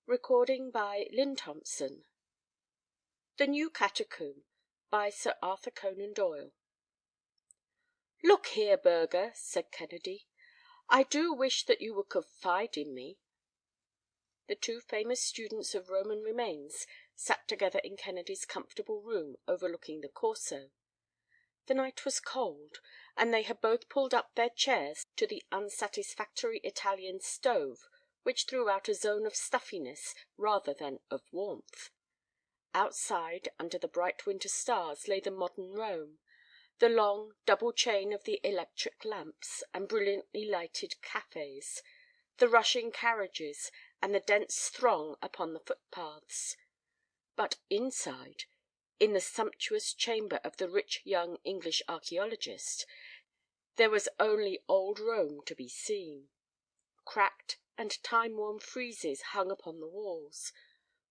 The New Catacomb, by Sir Arthur Conan Doyle. "Look here, Burger," said Kennedy, "I do wish that you would confide in me." The two famous students of Roman remains sat together in Kennedy's comfortable room overlooking the Corso. The night was cold, and they had both pulled up their chairs to the unsatisfactory Italian stove, which threw out a zone of stuffiness rather than of warmth. Outside, under the bright winter stars, lay the modern Rome, the long double chain of the electric lamps and brilliantly lighted cafés, the rushing carriages, and the dense throng upon the footpaths. But inside, in the sumptuous chamber of the rich young English archæologist, there was only old Rome to be seen. Cracked and time-worn friezes hung upon the walls.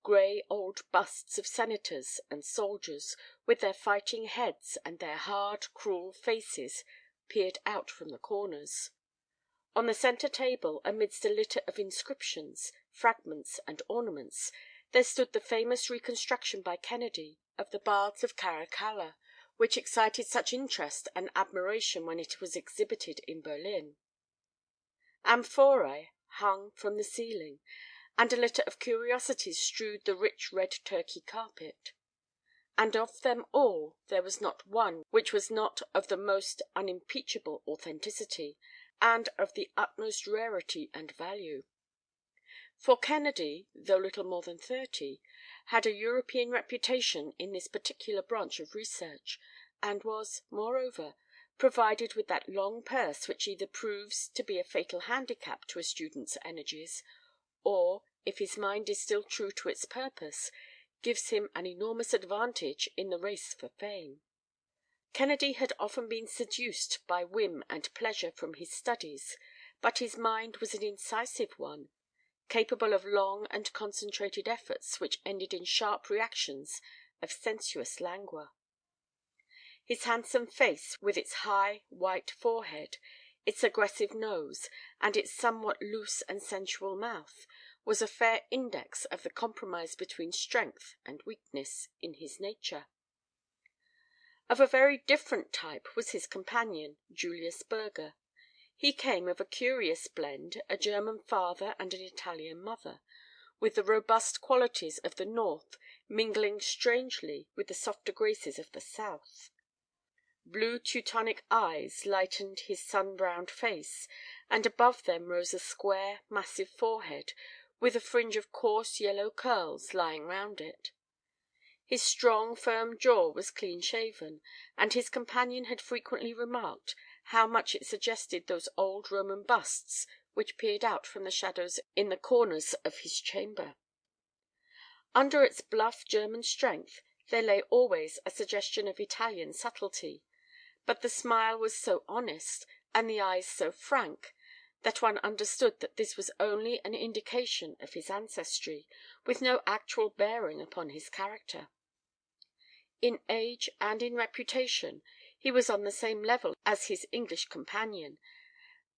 Grey old busts of senators and soldiers, with their fighting heads and their hard, cruel faces, peered out from the corners. On the centre table, amidst a litter of inscriptions, fragments, and ornaments, there stood the famous reconstruction by Kennedy of the Baths of Caracalla, which excited such interest and admiration when it was exhibited in Berlin. Amphoræ hung from the ceiling, and a litter of curiosities strewed the rich red Turkey carpet. And of them all there was not one which was not of the most unimpeachable authenticity, and of the utmost rarity and value. For Kennedy, though little more than 30, had a European reputation in this particular branch of research, and was, moreover, provided with that long purse which either proves to be a fatal handicap to a student's energies, or, if his mind is still true to its purpose, gives him an enormous advantage in the race for fame. Kennedy had often been seduced by whim and pleasure from his studies, but his mind was an incisive one, capable of long and concentrated efforts which ended in sharp reactions of sensuous languor. His handsome face, with its high, white forehead, its aggressive nose, and its somewhat loose and sensual mouth, was a fair index of the compromise between strength and weakness in his nature. Of a very different type was his companion, Julius Burger. He came of a curious blend, a German father and an Italian mother, with the robust qualities of the North mingling strangely with the softer graces of the South. Blue Teutonic eyes lightened his sun-browned face, and above them rose a square, massive forehead, with a fringe of coarse yellow curls lying round it. His strong, firm jaw was clean-shaven, and his companion had frequently remarked how much it suggested those old Roman busts which peered out from the shadows in the corners of his chamber. Under its bluff German strength there lay always a suggestion of Italian subtlety, but the smile was so honest, and the eyes so frank, that one understood that this was only an indication of his ancestry, with no actual bearing upon his character. In age and in reputation he was on the same level as his English companion,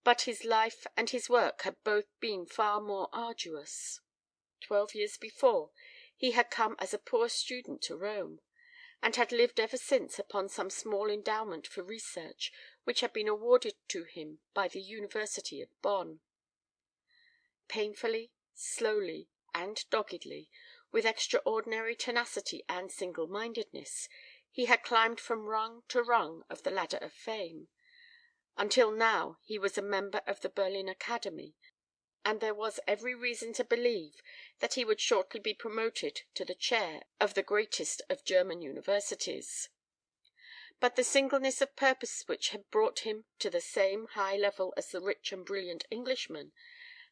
but his life and his work had both been far more arduous. 12 years before, he had come as a poor student to Rome, and had lived ever since upon some small endowment for research which had been awarded to him by the University of Bonn. Painfully, slowly, and doggedly, with extraordinary tenacity and single-mindedness, he had climbed from rung to rung of the ladder of fame, until now he was a member of the Berlin Academy, and there was every reason to believe that he would shortly be promoted to the chair of the greatest of German universities. But the singleness of purpose which had brought him to the same high level as the rich and brilliant Englishman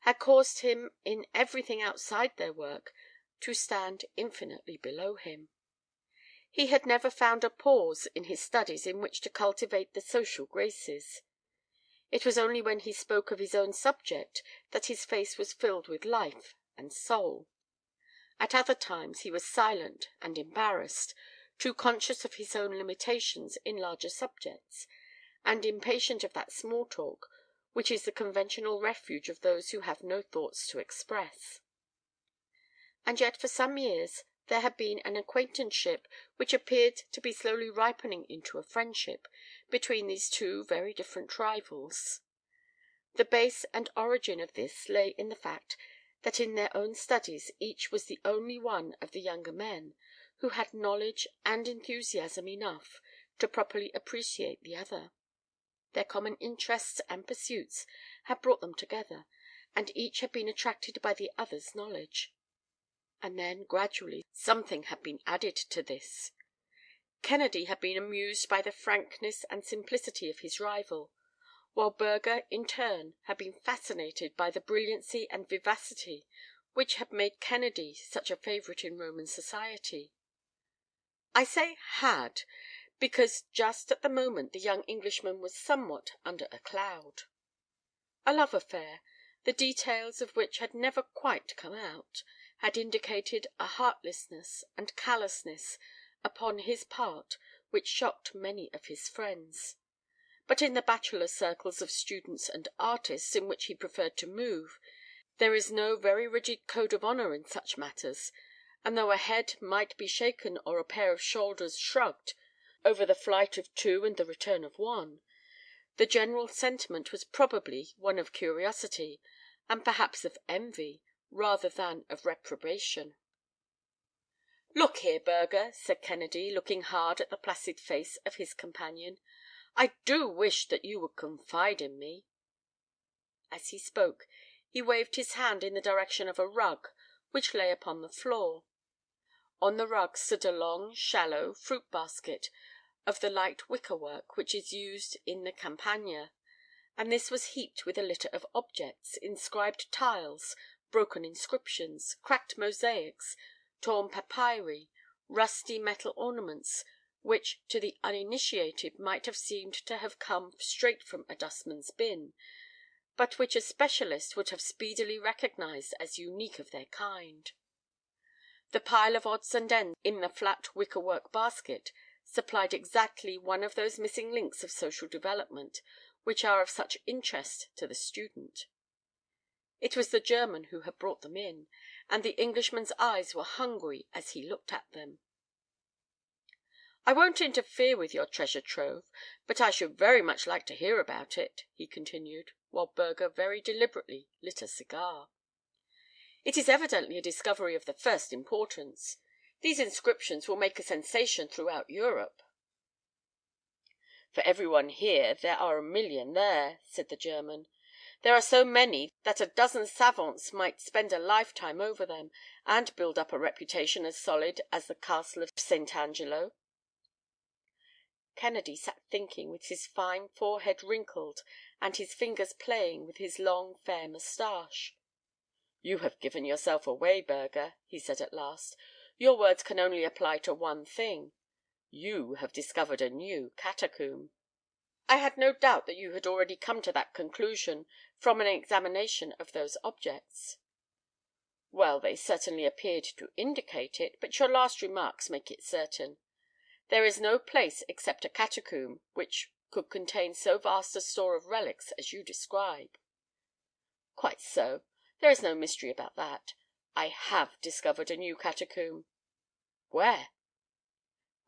had caused him, in everything outside their work, to stand infinitely below him. He had never found a pause in his studies in which to cultivate the social graces. It was only when he spoke of his own subject that his face was filled with life and soul. At other times he was silent and embarrassed, too conscious of his own limitations in larger subjects, and impatient of that small talk which is the conventional refuge of those who have no thoughts to express. and yet for some years there had been an acquaintanceship which appeared to be slowly ripening into a friendship between these two very different rivals. The base and origin of this lay in the fact that in their own studies each was the only one of the younger men who had knowledge and enthusiasm enough to properly appreciate the other. Their common interests and pursuits had brought them together, and each had been attracted by the other's knowledge. And then, gradually, something had been added to this. Kennedy had been amused by the frankness and simplicity of his rival, while Burger, in turn, had been fascinated by the brilliancy and vivacity which had made Kennedy such a favourite in Roman society. I say had, because just at the moment the young Englishman was somewhat under a cloud. A love affair, the details of which had never quite come out, had indicated a heartlessness and callousness upon his part which shocked many of his friends. But in the bachelor circles of students and artists in which he preferred to move, there is no very rigid code of honour in such matters, and though a head might be shaken or a pair of shoulders shrugged over the flight of two and the return of one, the general sentiment was probably one of curiosity, and perhaps of envy, rather than of reprobation. "Look here, Burger," said Kennedy, looking hard at the placid face of his companion, "I do wish that you would confide in me." As he spoke, he waved his hand in the direction of a rug which lay upon the floor. On the rug stood a long, shallow fruit-basket of the light wicker-work which is used in the Campagna, and this was heaped with a litter of objects, inscribed tiles, broken inscriptions, cracked mosaics, torn papyri, rusty metal ornaments, which to the uninitiated might have seemed to have come straight from a dustman's bin, but which a specialist would have speedily recognized as unique of their kind. The pile of odds and ends in the flat wicker-work basket supplied exactly one of those missing links of social development which are of such interest to the student. It was the German who had brought them in, and the Englishman's eyes were hungry as he looked at them. "I won't interfere with your treasure trove, but I should very much like to hear about it," he continued, while Burger very deliberately lit a cigar. "It is evidently a discovery of the first importance. These inscriptions will make a sensation throughout Europe." "For every one here there are a million there," said the German. "There are so many that a dozen savants might spend a lifetime over them, and build up a reputation as solid as the castle of St. Angelo." Kennedy sat thinking, with his fine forehead wrinkled and his fingers playing with his long fair moustache. "You have given yourself away, Burger," he said at last. "Your words can only apply to one thing. You have discovered a new catacomb." "I had no doubt that you had already come to that conclusion from an examination of those objects." "Well, they certainly appeared to indicate it, but your last remarks make it certain. There is no place except a catacomb which could contain so vast a store of relics as you describe." "Quite so. There is no mystery about that. I have discovered a new catacomb." "Where?"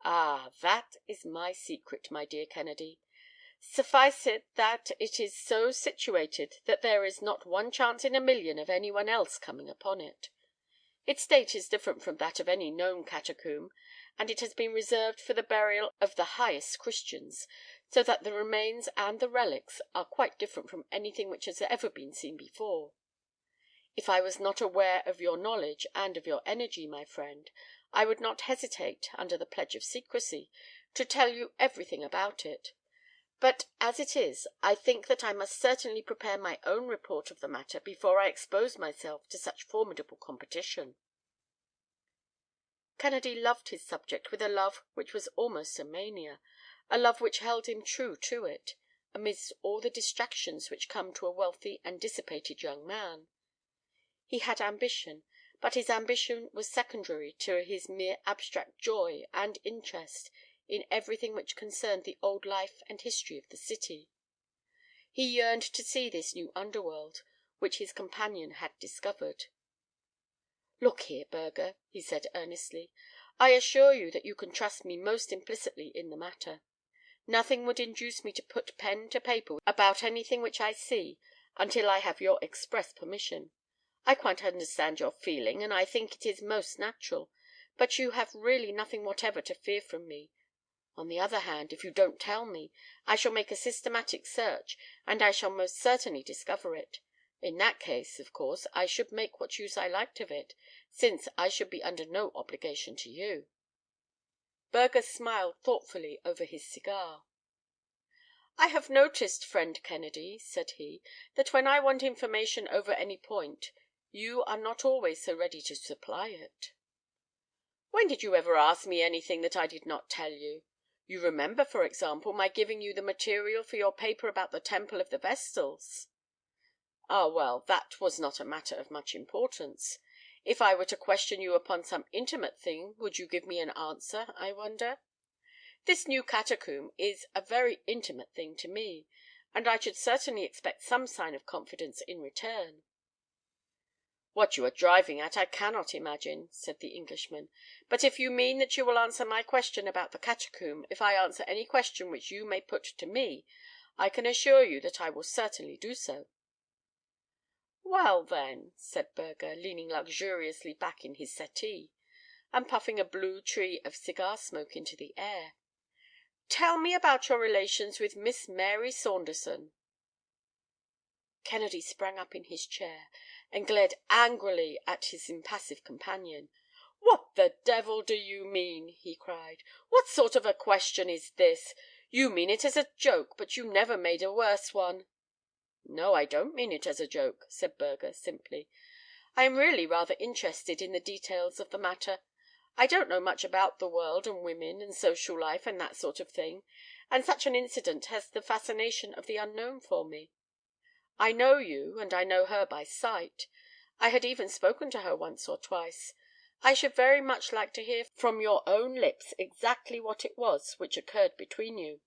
"Ah, that is my secret, my dear Kennedy. Suffice it that it is so situated that there is not one chance in a million of any one else coming upon it. Its date is different from that of any known catacomb, and it has been reserved for the burial of the highest Christians, so that the remains and the relics are quite different from anything which has ever been seen before. If I was not aware of your knowledge and of your energy, my friend, I would not hesitate, under the pledge of secrecy, to tell you everything about it. But as it is, I think that I must certainly prepare my own report of the matter before I expose myself to such formidable competition." Kennedy loved his subject with a love which was almost a mania, a love which held him true to it, amidst all the distractions which come to a wealthy and dissipated young man. He had ambition, but his ambition was secondary to his mere abstract joy and interest in everything which concerned the old life and history of the city. He yearned to see this new underworld which his companion had discovered. "Look here, Burger," he said earnestly, "I assure you that you can trust me most implicitly in the matter. Nothing would induce me to put pen to paper about anything which I see until I have your express permission. I quite understand your feeling, and I think it is most natural, but you have really nothing whatever to fear from me. On the other hand, if you don't tell me, I shall make a systematic search, and I shall most certainly discover it. In that case, of course, I should make what use I liked of it, since I should be under no obligation to you." Burger smiled thoughtfully over his cigar. "I have noticed, friend Kennedy," said he, "that when I want information over any point, you are not always so ready to supply it." "When did you ever ask me anything that I did not tell you? You remember, for example, my giving you the material for your paper about the Temple of the Vestals." "Ah, well, that was not a matter of much importance. If I were to question you upon some intimate thing, would you give me an answer, I wonder? This new catacomb is a very intimate thing to me, and I should certainly expect some sign of confidence in return." "What you are driving at I cannot imagine," said the Englishman. "But if you mean that you will answer my question about the catacomb if I answer any question which you may put to me, I can assure you that I will certainly do so." "Well, then," said Burger, leaning luxuriously back in his settee, and puffing a blue tree of cigar smoke into the air, "tell me about your relations with Miss Mary Saunderson." Kennedy sprang up in his chair, and glared angrily at his impassive companion. "What the devil do you mean?" he cried. "What sort of a question is this? You mean it as a joke, but you never made a worse one." "No, I don't mean it as a joke," said Burger, simply. "I am really rather interested in the details of the matter. I don't know much about the world and women and social life and that sort of thing, and such an incident has the fascination of the unknown for me. I know you, and I know her by sight. I had even spoken to her once or twice. I should very much like to hear from your own lips exactly what it was which occurred between you."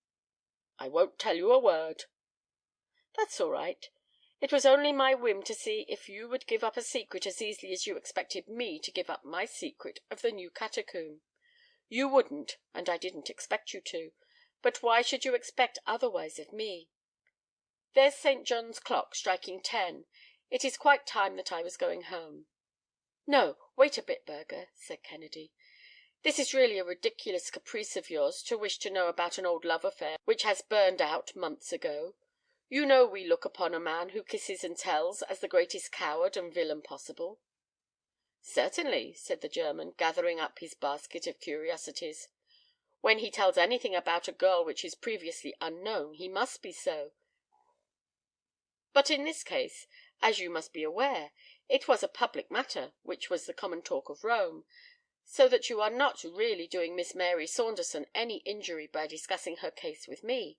"I won't tell you a word." "That's all right. It was only my whim to see if you would give up a secret as easily as you expected me to give up my secret of the new catacomb. You wouldn't, and I didn't expect you to. But why should you expect otherwise of me? There's St. John's clock striking 10. It is quite time that I was going home." "No, wait a bit, Burger," said Kennedy. "This is really a ridiculous caprice of yours to wish to know about an old love affair which has burned out months ago. You know we look upon a man who kisses and tells as the greatest coward and villain possible." "Certainly," said the German, gathering up his basket of curiosities. "When he tells anything about a girl which is previously unknown, he must be so. But in this case, as you must be aware, it was a public matter which was the common talk of Rome, so that you are not really doing Miss Mary Saunderson any injury by discussing her case with me.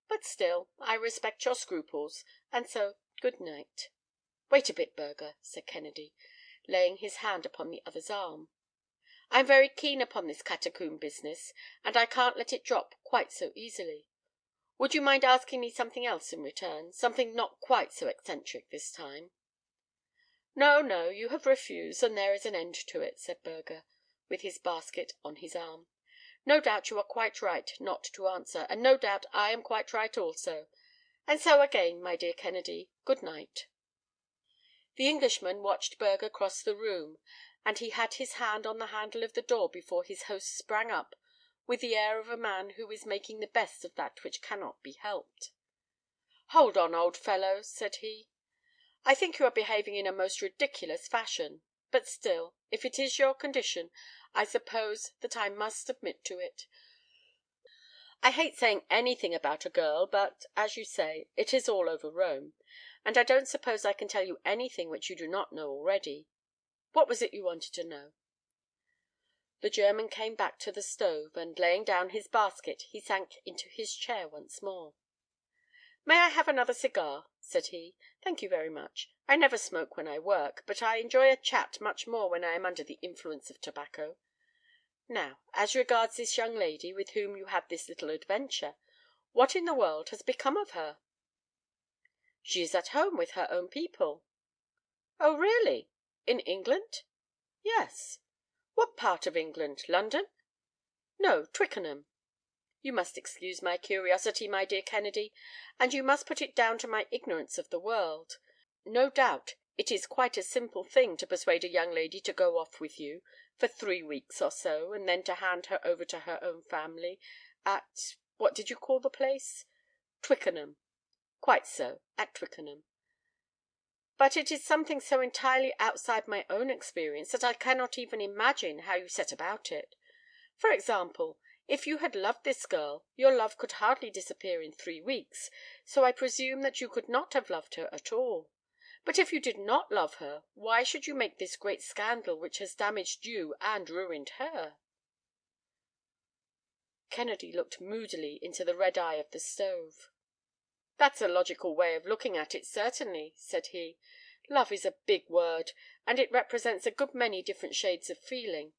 But still, I respect your scruples, and so good night." "Wait a bit, Burger," said Kennedy, laying his hand upon the other's arm. "I am very keen upon this catacomb business, and I can't let it drop quite so easily. Would you mind asking me something else in return, something not quite so eccentric this time?" "No, no, you have refused, and there is an end to it," said Burger, with his basket on his arm. "No doubt you are quite right not to answer, and no doubt I am quite right also. And so again, my dear Kennedy, good night." The Englishman watched Burger cross the room, and he had his hand on the handle of the door before his host sprang up with the air of a man who is making the best of that which cannot be helped. "Hold on, old fellow," said he. "I think you are behaving in a most ridiculous fashion. But still, if it is your condition, I suppose that I must submit to it. I hate saying anything about a girl, but, as you say, it is all over Rome, and I don't suppose I can tell you anything which you do not know already. What was it you wanted to know?" The German came back to the stove, and, laying down his basket, he sank into his chair once more. "May I have another cigar?" said he. "Thank you very much. I never smoke when I work, but I enjoy a chat much more when I am under the influence of tobacco. Now, as regards this young lady with whom you had this little adventure, what in the world has become of her?" "She is at home with her own people." "Oh, really? In England?" "Yes." "What part of England? London?" "No, Twickenham." "You must excuse my curiosity, my dear Kennedy, and you must put it down to my ignorance of the world. No doubt it is quite a simple thing to persuade a young lady to go off with you for 3 weeks or so, and then to hand her over to her own family at—what did you call the place?" "Twickenham." "Quite so, at Twickenham. But it is something so entirely outside my own experience that I cannot even imagine how you set about it. For example, if you had loved this girl, your love could hardly disappear in 3 weeks, so I presume that you could not have loved her at all. But if you did not love her, why should you make this great scandal which has damaged you and ruined her?" Kennedy looked moodily into the red eye of the stove. "That's a logical way of looking at it, certainly," said he. "Love is a big word, and it represents a good many different shades of feeling.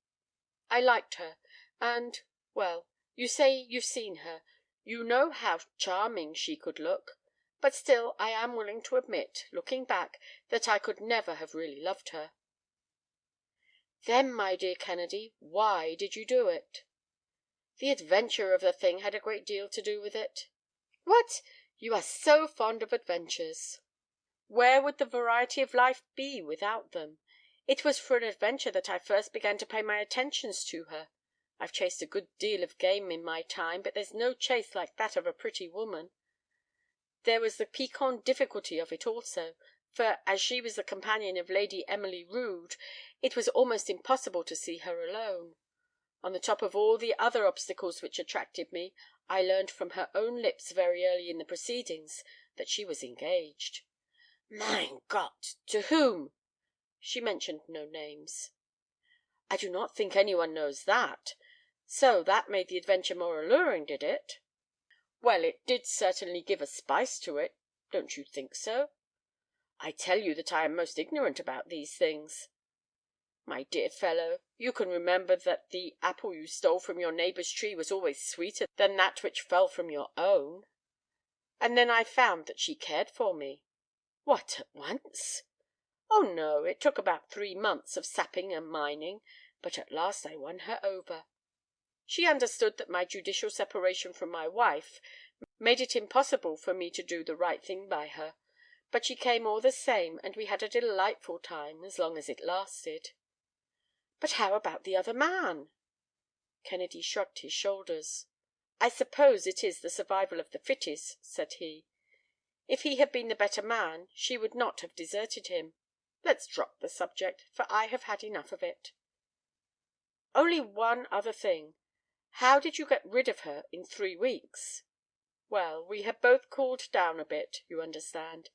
I liked her, and—well, you say you've seen her. You know how charming she could look. But still I am willing to admit, looking back, that I could never have really loved her." "Then, my dear Kennedy, why did you do it?" "The adventure of the thing had a great deal to do with it." "What! You are so fond of adventures." "Where would the variety of life be without them? It was for an adventure that I first began to pay my attentions to her. I've chased a good deal of game in my time, but there's no chase like that of a pretty woman. There was the piquant difficulty of it also, for as she was the companion of Lady Emily Rood, it was almost impossible to see her alone. On the top of all the other obstacles which attracted me, I learned from her own lips very early in the proceedings that she was engaged." "Mein Gott! To whom?" "She mentioned no names." "I do not think any one knows that. So that made the adventure more alluring, did it?" "Well, it did certainly give a spice to it. Don't you think so?" "I tell you that I am most ignorant about these things." "My dear fellow, you can remember that the apple you stole from your neighbour's tree was always sweeter than that which fell from your own. And then I found that she cared for me." "What, at once?" "Oh, no, it took about 3 months of sapping and mining, but at last I won her over. She understood that my judicial separation from my wife made it impossible for me to do the right thing by her, but she came all the same, and we had a delightful time as long as it lasted." "But how about the other man?" Kennedy shrugged his shoulders. "I suppose it is the survival of the fittest," said he. "If he had been the better man, she would not have deserted him. Let's drop the subject, for I have had enough of it." "Only one other thing. How did you get rid of her in 3 weeks?" "Well, we had both cooled down a bit, you understand.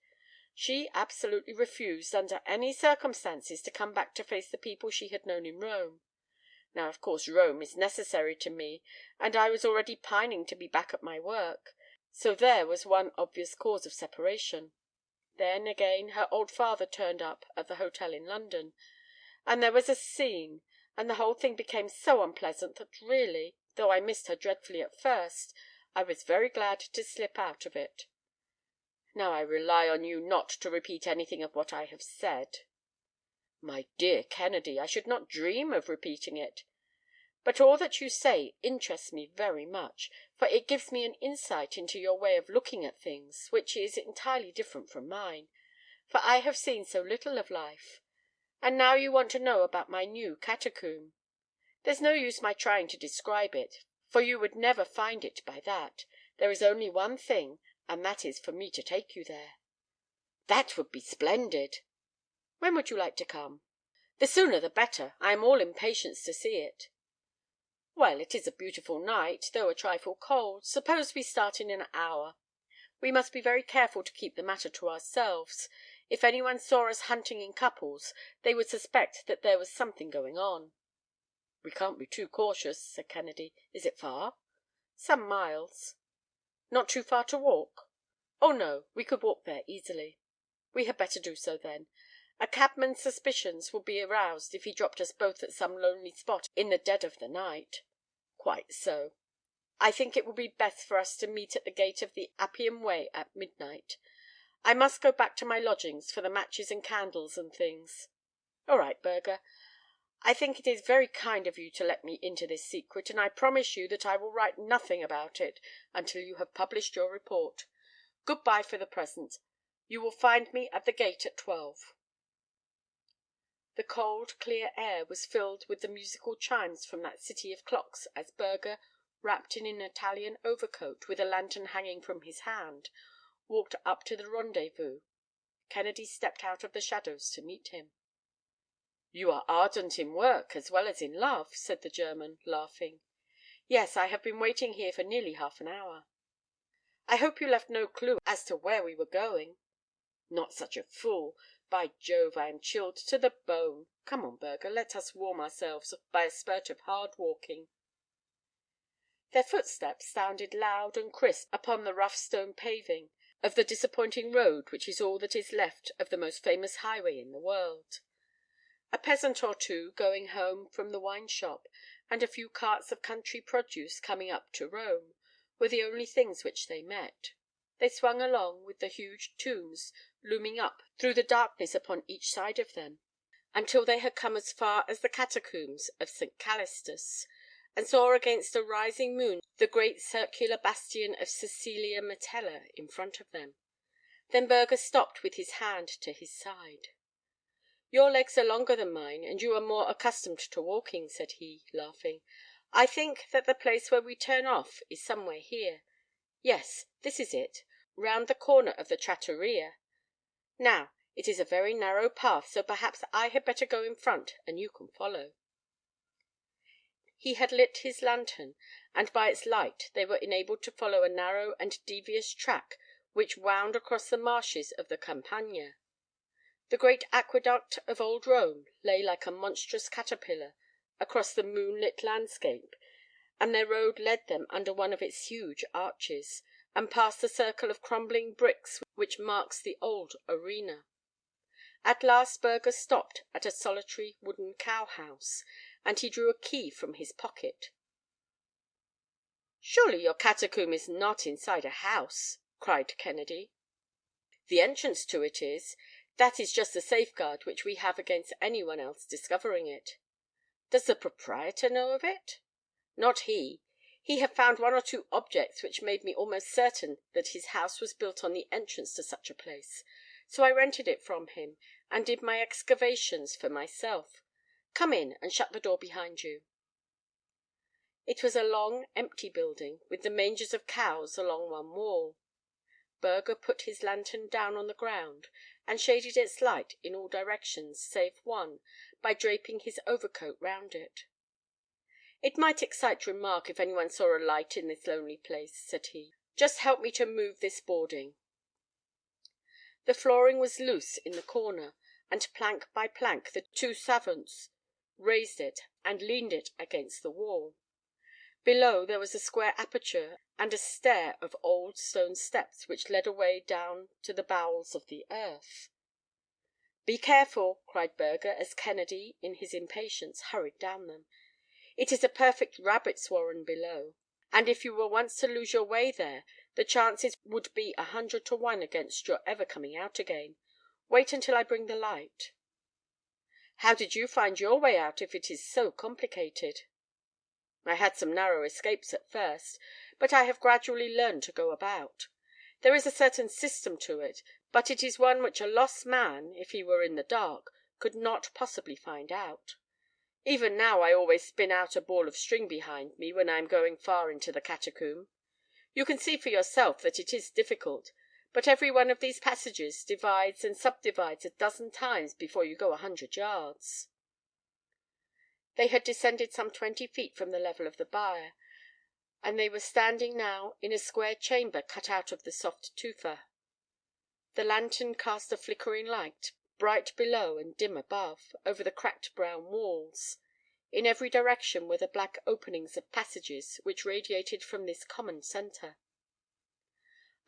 She absolutely refused, under any circumstances, to come back to face the people she had known in Rome. Now, of course, Rome is necessary to me, and I was already pining to be back at my work, so there was one obvious cause of separation. Then, again, her old father turned up at the hotel in London, and there was a scene, and the whole thing became so unpleasant that really, though I missed her dreadfully at first, I was very glad to slip out of it. Now I rely on you not to repeat anything of what I have said." "My dear Kennedy, I should not dream of repeating it. But all that you say interests me very much, for it gives me an insight into your way of looking at things, which is entirely different from mine, for I have seen so little of life. And now you want to know about my new catacomb. There's no use my trying to describe it, for you would never find it by that. There is only one thing, and that is for me to take you there." "That would be splendid." "When would you like to come?" "The sooner the better. I am all impatience to see it." "Well, it is a beautiful night, though a trifle cold. Suppose we start in an hour. We must be very careful to keep the matter to ourselves. If any one saw us hunting in couples, they would suspect that there was something going on." "We can't be too cautious," said Kennedy. "Is it far?" "Some miles." "Not too far to walk?" "Oh, no, we could walk there easily." "We had better do so, then. A cabman's suspicions would be aroused if he dropped us both at some lonely spot in the dead of the night." "Quite so. I think it will be best for us to meet at the gate of the Appian Way at midnight. I must go back to my lodgings for the matches and candles and things." "All right, Burger. I think it is very kind of you to let me into this secret, and I promise you that I will write nothing about it until you have published your report. Good-bye for the present. You will find me at the gate at 12." The cold, clear air was filled with the musical chimes from that city of clocks as Burger, wrapped in an Italian overcoat, with a lantern hanging from his hand, walked up to the rendezvous. Kennedy stepped out of the shadows to meet him. "You are ardent in work as well as in love," said the German, laughing. "Yes, I have been waiting here for nearly half an hour." "I hope you left no clue as to where we were going." "Not such a fool. By Jove, I am chilled to the bone. Come on, Burger, let us warm ourselves by a spurt of hard walking." Their footsteps sounded loud and crisp upon the rough stone paving of the disappointing road which is all that is left of the most famous highway in the world. A peasant or two going home from the wine shop, and a few carts of country produce coming up to Rome, were the only things which they met. They swung along, with the huge tombs looming up through the darkness upon each side of them, until they had come as far as the catacombs of St. Callistus, and saw against a rising moon the great circular bastion of Cecilia Metella in front of them. Then Burger stopped with his hand to his side. "Your legs are longer than mine, and you are more accustomed to walking," said he, laughing. "I think that the place where we turn off is somewhere here. Yes, this is it, round the corner of the trattoria. Now, it is a very narrow path, so perhaps I had better go in front and you can follow." He had lit his lantern, and by its light they were enabled to follow a narrow and devious track which wound across the marshes of the Campagna. The great aqueduct of old Rome lay like a monstrous caterpillar across the moonlit landscape, and their road led them under one of its huge arches, and past the circle of crumbling bricks which marks the old arena. At last Burger stopped at a solitary wooden cow-house, and he drew a key from his pocket. "Surely your catacomb is not inside a house?" cried Kennedy. "The entrance to it is. That is just the safeguard which we have against any one else discovering it." "Does the proprietor know of it?" "Not he. He had found one or two objects which made me almost certain that his house was built on the entrance to such a place, so I rented it from him, and did my excavations for myself. Come in, and shut the door behind you." It was a long, empty building, with the mangers of cows along one wall. Burger put his lantern down on the ground, and shaded its light in all directions save one by draping his overcoat round it. "It might excite remark if anyone saw a light in this lonely place," said he. "Just help me to move this boarding." The flooring was loose in the corner, and plank by plank the two savants raised it and leaned it against the wall. Below there was a square aperture and a stair of old stone steps which led away down to the bowels of the earth. "Be careful!" cried Burger, as Kennedy, in his impatience, hurried down them. "It is a perfect rabbit's warren below, and if you were once to lose your way there, the chances would be 100 to 1 against your ever coming out again. Wait until I bring the light." "How did you find your way out if it is so complicated?" "I had some narrow escapes at first, but I have gradually learned to go about. There is a certain system to it, but it is one which a lost man, if he were in the dark, could not possibly find out. Even now I always spin out a ball of string behind me when I am going far into the catacomb. You can see for yourself that it is difficult, but every one of these passages divides and subdivides a dozen times before you go 100 yards." They had descended some 20 feet from the level of the byre, and they were standing now in a square chamber cut out of the soft tufa. The lantern cast a flickering light, bright below and dim above, over the cracked brown walls. In every direction were the black openings of passages which radiated from this common centre.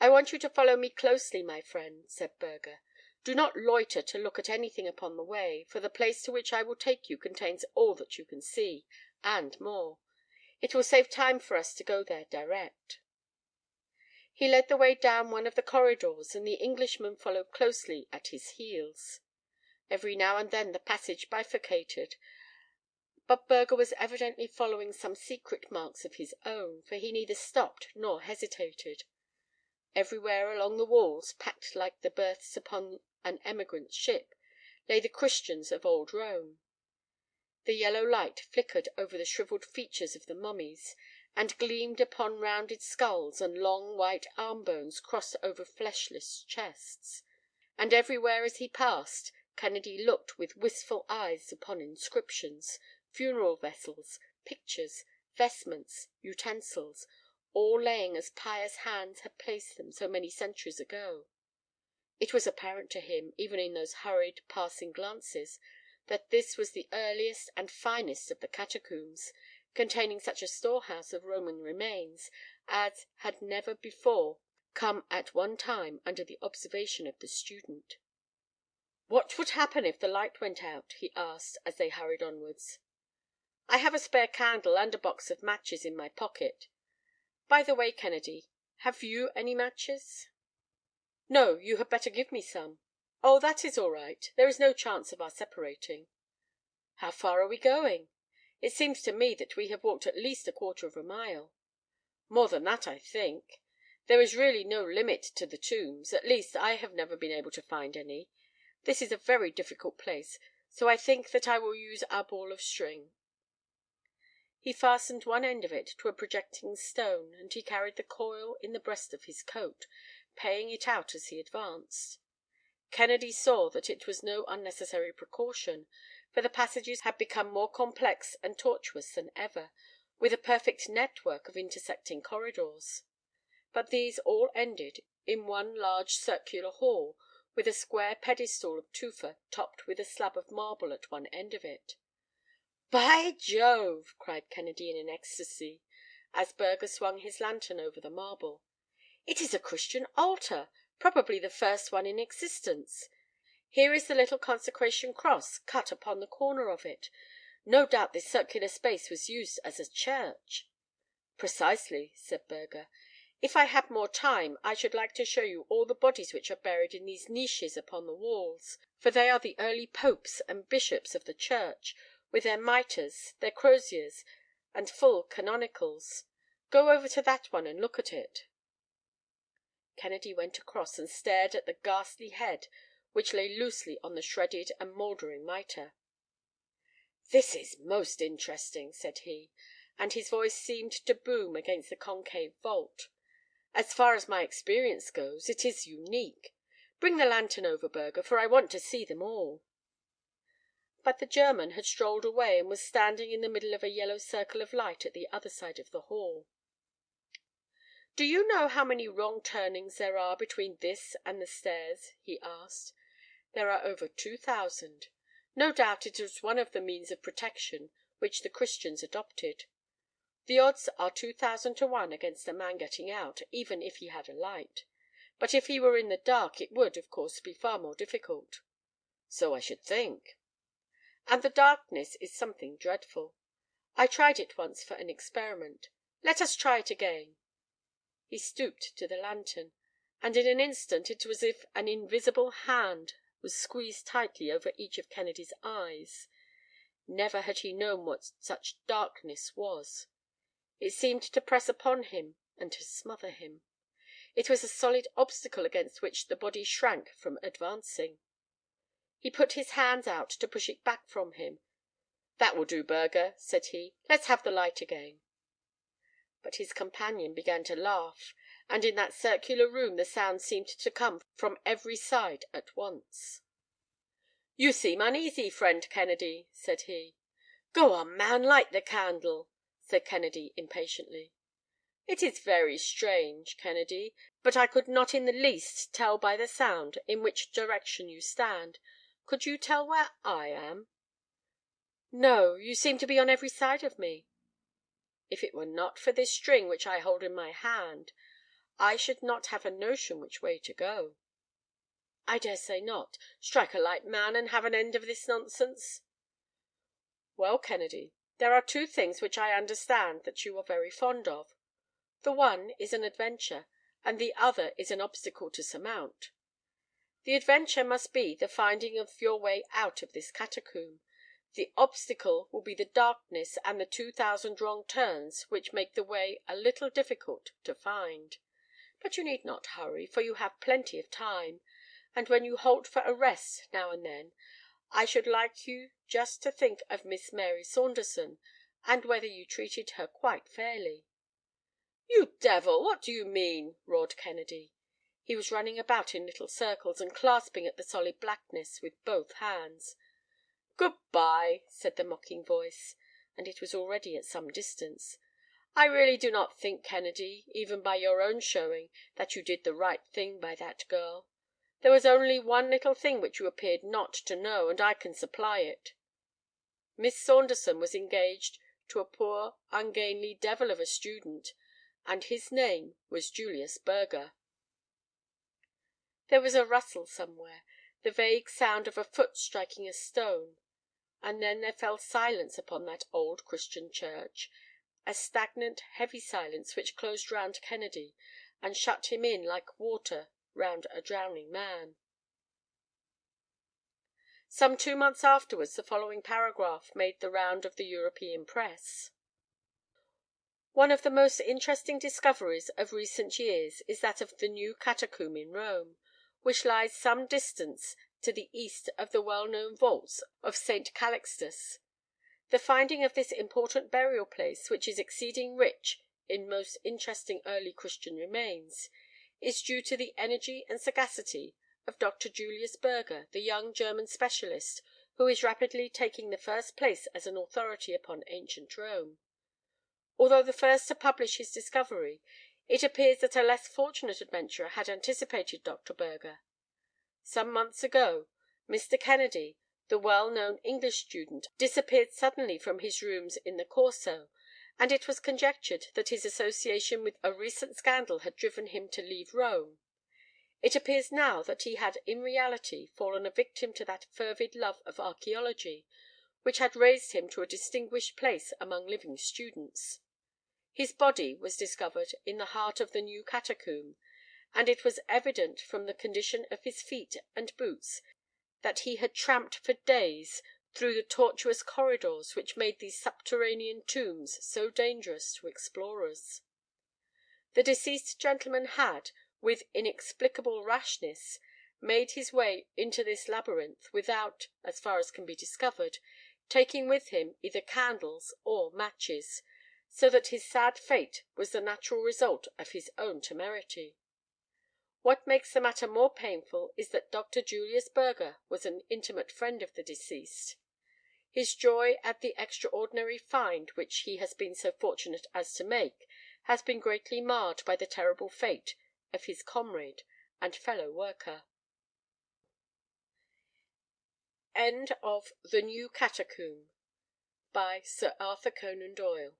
"I want you to follow me closely, my friend," said Burger. "Do not loiter to look at anything upon the way, for the place to which I will take you contains all that you can see, and more. It will save time for us to go there direct." He led the way down one of the corridors, and the Englishman followed closely at his heels. Every now and then the passage bifurcated, But Burger was evidently following some secret marks of his own, for he neither stopped nor hesitated. Everywhere along the walls, packed like the berths upon an emigrant ship, lay the Christians of old Rome. The yellow light flickered over the shrivelled features of the mummies, and gleamed upon rounded skulls and long white arm bones crossed over fleshless chests. And everywhere as he passed, Kennedy looked with wistful eyes upon inscriptions, funeral vessels, pictures, vestments, utensils, all laying as pious hands had placed them so many centuries ago. It was apparent to him, even in those hurried, passing glances, that this was the earliest and finest of the catacombs, containing such a storehouse of Roman remains as had never before come at one time under the observation of the student. "What would happen if the light went out?" he asked, as they hurried onwards. "I have a spare candle and a box of matches in my pocket. By the way, Kennedy, have you any matches?" "No, you had better give me some." "Oh, that is all right. There is no chance of our separating." "How far are we going? It seems to me that we have walked at least a quarter of a mile." "More than that, I think. There is really no limit to the tombs. At least, I have never been able to find any. This is a very difficult place, so I think that I will use our ball of string." He fastened one end of it to a projecting stone, and he carried the coil in the breast of his coat, paying it out as he advanced. Kennedy saw that it was no unnecessary precaution, for the passages had become more complex and tortuous than ever, with a perfect network of intersecting corridors. But these all ended in one large circular hall, with a square pedestal of tufa topped with a slab of marble at one end of it. "By Jove!" cried Kennedy in an ecstasy, as Burger swung his lantern over the marble. "It is a Christian altar, probably the first one in existence. Here is the little consecration cross cut upon the corner of it. No doubt this circular space was used as a church." "Precisely," said Burger. "If I had more time, I should like to show you all the bodies which are buried in these niches upon the walls, for they are the early popes and bishops of the church, with their mitres, their croziers, and full canonicals. Go over to that one and look at it." Kennedy went across and stared at the ghastly head which lay loosely on the shredded and mouldering mitre. "This is most interesting," said he, and his voice seemed to boom against the concave vault. "As far as my experience goes, it is unique. Bring the lantern over, Burger, for I want to see them all." But the German had strolled away and was standing in the middle of a yellow circle of light at the other side of the hall. "Do you know how many wrong turnings there are between this and the stairs?" he asked. "There are over 2,000. No doubt it was one of the means of protection which the Christians adopted. The odds are 2,000 to 1 against a man getting out, even if he had a light. But if he were in the dark it would, of course, be far more difficult." "So I should think." "And the darkness is something dreadful. I tried it once for an experiment. Let us try it again." He stooped to the lantern, and in an instant it was as if an invisible hand was squeezed tightly over each of Kennedy's eyes. Never had he known what such darkness was. It seemed to press upon him and to smother him. It was a solid obstacle against which the body shrank from advancing. He put his hands out to push it back from him. "That will do, Burger," said he. "Let's have the light again." But his companion began to laugh, and in that circular room the sound seemed to come from every side at once. "You seem uneasy, friend Kennedy," said he. "Go on, man, light the candle," said Kennedy impatiently. "It is very strange, Kennedy, but I could not in the least tell by the sound in which direction you stand. Could you tell where I am?" "No, you seem to be on every side of me." "If it were not for this string which I hold in my hand, I should not have a notion which way to go." "I dare say not. Strike a light, man, and have an end of this nonsense." "Well, Kennedy, there are two things which I understand that you are very fond of. The one is an adventure, and the other is an obstacle to surmount. The adventure must be the finding of your way out of this catacomb. The obstacle will be the darkness and the 2,000 wrong turns which make the way a little difficult to find. But you need not hurry, for you have plenty of time, and when you halt for a rest now and then, I should like you just to think of Miss Mary Saunderson, and whether you treated her quite fairly." "You devil! What do you mean?" roared Kennedy. He was running about in little circles, and clasping at the solid blackness with both hands. "Good–bye," said the mocking voice, and it was already at some distance. "I really do not think, Kennedy, even by your own showing, that you did the right thing by that girl. There was only one little thing which you appeared not to know, and I can supply it. Miss Saunderson was engaged to a poor ungainly devil of a student, and his name was Julius Burger." There was a rustle somewhere, the vague sound of a foot striking a stone, and then there fell silence upon that old Christian church, a stagnant, heavy silence which closed round Kennedy, and shut him in like water round a drowning man. Some 2 months afterwards the following paragraph made the round of the European press: "One of the most interesting discoveries of recent years is that of the new Catacomb in Rome, which lies some distance to the east of the well–known vaults of St. Calixtus. The finding of this important burial–place, which is exceeding rich in most interesting early Christian remains, is due to the energy and sagacity of Dr. Julius Burger, the young German specialist, who is rapidly taking the first place as an authority upon ancient Rome. Although the first to publish his discovery, it appears that a less fortunate adventurer had anticipated Dr. Burger. Some months ago, Mr. Kennedy, the well–known English student, disappeared suddenly from his rooms in the Corso, and it was conjectured that his association with a recent scandal had driven him to leave Rome. It appears now that he had in reality fallen a victim to that fervid love of archæology which had raised him to a distinguished place among living students. His body was discovered in the heart of the new catacomb, and it was evident from the condition of his feet and boots that he had tramped for days through the tortuous corridors which made these subterranean tombs so dangerous to explorers. The deceased gentleman had, with inexplicable rashness, made his way into this labyrinth without, as far as can be discovered, taking with him either candles or matches, so that his sad fate was the natural result of his own temerity. What makes the matter more painful is that Dr. Julius Burger was an intimate friend of the deceased. His joy at the extraordinary find which he has been so fortunate as to make has been greatly marred by the terrible fate of his comrade and fellow–worker. End of The New Catacomb, by Sir Arthur Conan Doyle.